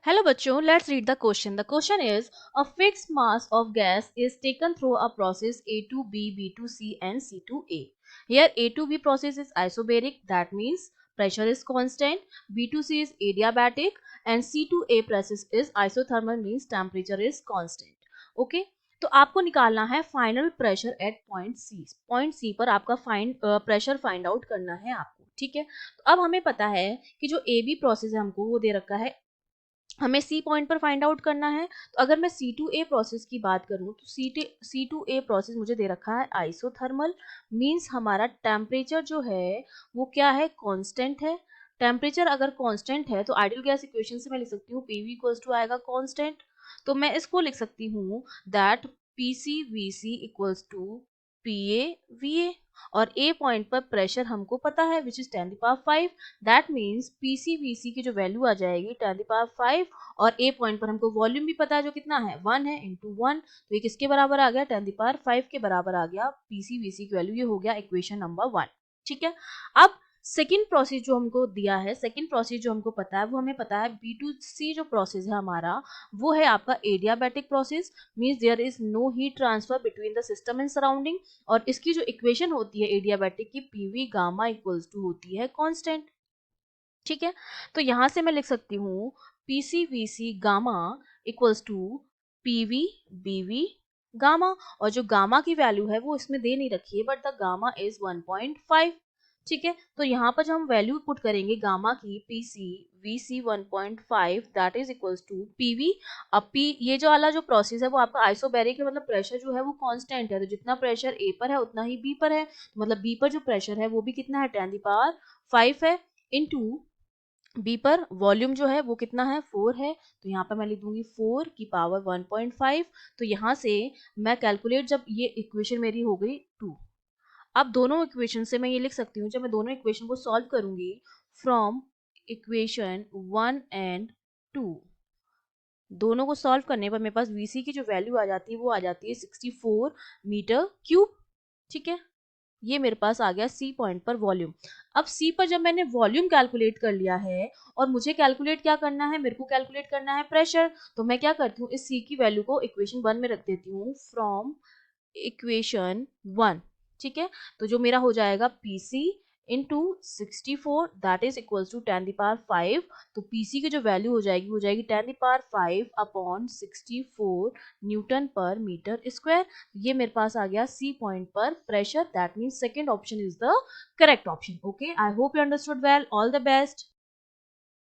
Hello बच्चों, let's read the question. The question is, a fixed mass of gas is taken through a process A to B, B to C and C to A. Here A to B process is isobaric, that means pressure is constant, B to C is adiabatic and C to A process is isothermal, means temperature is constant. Okay? तो आपको निकालना है final pressure at point C पर आपका pressure find out करना है आपको. ठीक है, तो अब हमें पता है कि जो ए बी प्रोसेस है हमको वो दे रखा है, हमें सी पॉइंट पर फाइंड आउट करना है. तो अगर मैं सी टू ए प्रोसेस की बात करूं तो सी टू ए प्रोसेस मुझे दे रखा है आइसोथर्मल, मींस हमारा टेम्परेचर जो है वो क्या है, कांस्टेंट है. टेम्परेचर अगर कांस्टेंट है तो आइडियल गैस इक्वेशन से मैं लिख सकती हूँ पीवी इक्वल्स टू आएगा कांस्टेंट. तो मैं इसको लिख सकती हूँ that PC VC equals to PA VA. और ए पॉइंट पर प्रेशर हमको पता है which is 10⁵. That means PC VC की जो वैल्यू आ जाएगी 10⁵. और ए पॉइंट पर हमको वॉल्यूम भी पता है जो कितना है 1 है इंटू 1. तो ये किसके बराबर आ गया, 10⁵ के बराबर आ गया पीसीवीसी की वैल्यू. ये हो गया इक्वेशन नंबर 1. ठीक है, अब सेकेंड प्रोसेस जो हमको दिया है, सेकेंड प्रोसेस जो हमको पता है वो हमें पता है बी टू सी जो प्रोसेस है हमारा वो है आपका adiabatic process, means there is no heat transfer between the system and surrounding. और इसकी जो इक्वेशन होती है एडियाबैटिक की, पीवी गामा इक्वल्स टू होती है कांस्टेंट. ठीक है, तो यहां से मैं लिख सकती हूँ पीसीवीसी गामा इक्वल्स टू पीवी बीवी गामा. और जो गामा की वैल्यू है वो इसमें दे नहीं रखी है, बट द गामा इज 1.5. ठीक है, तो यहाँ पर जब हम वैल्यू पुट करेंगे गामा की P C V C 1.5 that is equals to PV. अब पी ये जो वाला जो प्रोसेस है वो आपका आइसोबैरिक है, मतलब प्रेशर जो है वो कांस्टेंट है. तो जितना प्रेशर ए पर है उतना ही बी पर है, मतलब बी पर जो प्रेशर है वो भी कितना है 10⁵ है. इनटू बी पर वॉल्यूम जो है वो कितना है 4 है. तो यहाँ पर मैं लिख दूंगी 4 की पावर 1.5. तो यहाँ से मैं कैलकुलेट, जब ये इक्वेशन मेरी हो गई 2. अब दोनों इक्वेशन से मैं ये लिख सकती हूँ, जब मैं दोनों इक्वेशन को सॉल्व करूंगी फ्रॉम इक्वेशन 1 एंड 2, दोनों को सॉल्व करने पर मेरे पास वीसी की जो वैल्यू आ जाती है वो आ जाती है 64 मीटर क्यूब. ठीक है, ये मेरे पास आ गया सी पॉइंट पर वॉल्यूम. अब सी पर जब मैंने वॉल्यूम कैलकुलेट कर लिया है और मुझे कैलकुलेट क्या करना है, मेरे को कैलकुलेट करना है प्रेशर, तो मैं क्या करती हूँ इस सी की वैल्यू को इक्वेशन 1 में रख देती हूँ फ्रॉम इक्वेशन 1. ठीक है, तो जो मेरा हो जाएगा PC into 64 that is equals to 10⁵. तो पीसी की जो वैल्यू हो जाएगी 10⁵ upon 64 newton per metre square. ये मेरे पास आ गया सी पॉइंट पर pressure. That means second option is the correct option. Okay, I hope you understood well. All the best.